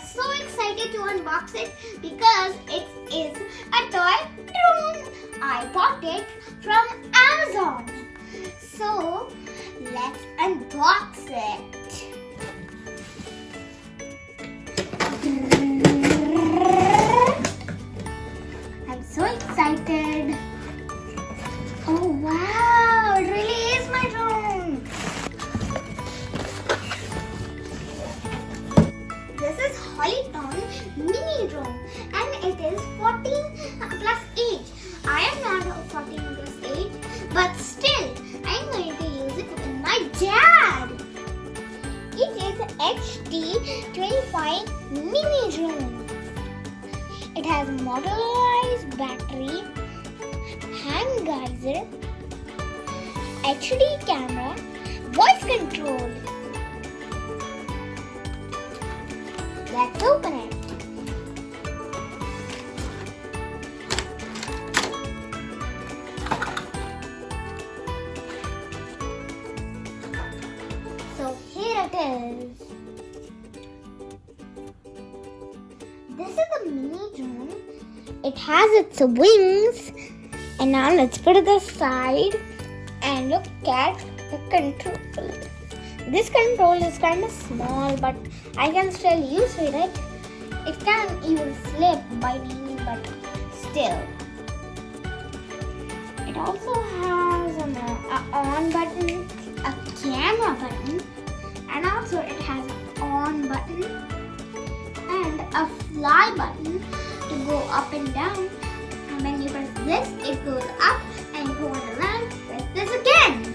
so excited to unbox it because it is a toy drone. I bought it from Amazon. So let's unbox it. I'm so excited. Oh wow, it really is my drone. This is Hollyton mini drone and it is 14 plus age. I am not 14 plus age, but still I am going to use it with my dad. It is HD25 mini drone. It has modularized battery, hand geyser, HD camera, voice control. Let's open it. So here it is. This is the mini drone. It has its wings. And now let's put it aside and look at the control. This control is kind of small, but I can still use it. It can even slip by me, but still. It also has an on button, a camera button, and also it has an on button and a fly button to go up and down. And when you press this, it goes up, and if you want to land, press this again.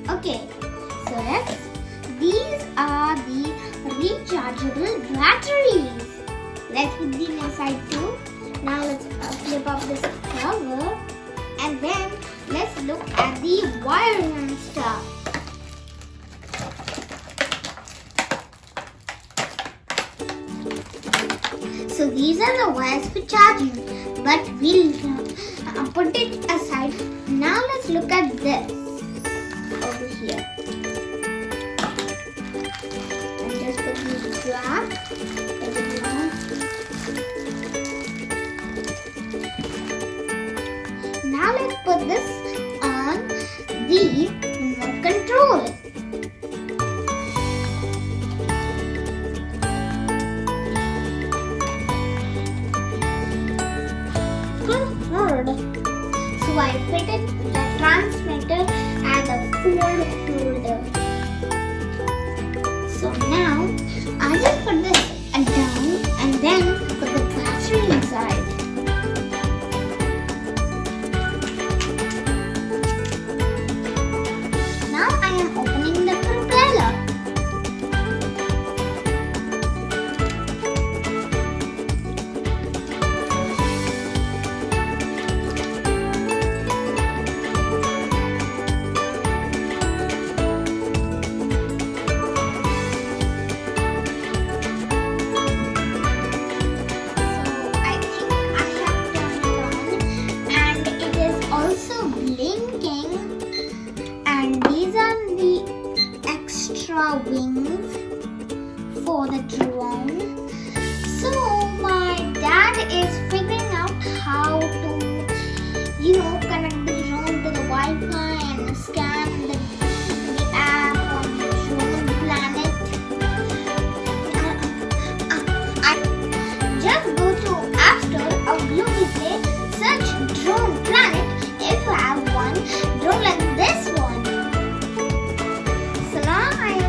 Okay, so next, these are the rechargeable batteries. Let's put these aside too. Now let's flip up this cover, and then let's look at the wires and stuff. So these are the wires for charging, but we'll put it aside. Now let's look at this over here. And just put these back. Now let's put this on the remote control. So I fitted the transmitter and the phone holder. So now I just put this down and then put the battery inside. Now I am opening the propeller. Wings for the drone. So my dad is figuring out how to, connect the drone to the Wi-Fi and scan the app on the drone planet. I just go to App Store or Google Play, search drone planet. If you have one drone like this one.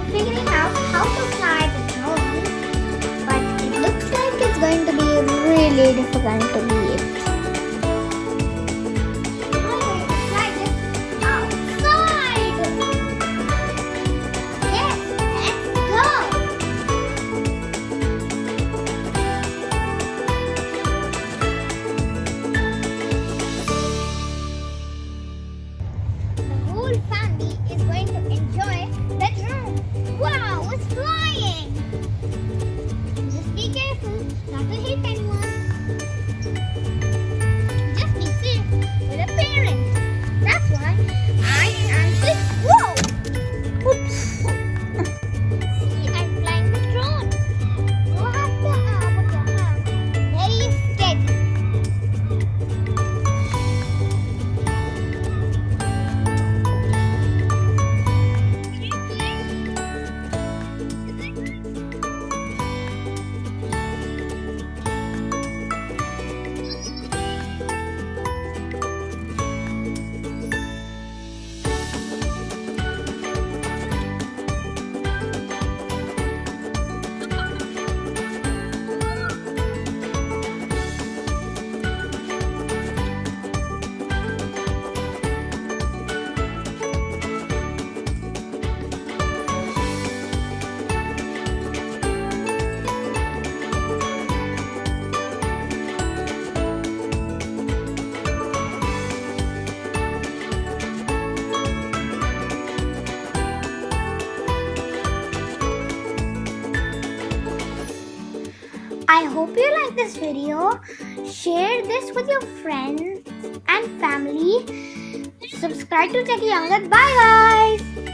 Figuring out how to fly the drone, but it looks like it's going to be really difficult to be it. Now I'm going to fly this outside. Yes, let's go. The whole family is going to enjoy the drone. Wow, it's flying! Just be careful not to hit anyone. I hope you like this video. Share this with your friends and family. Subscribe to Techie Angad. Bye guys.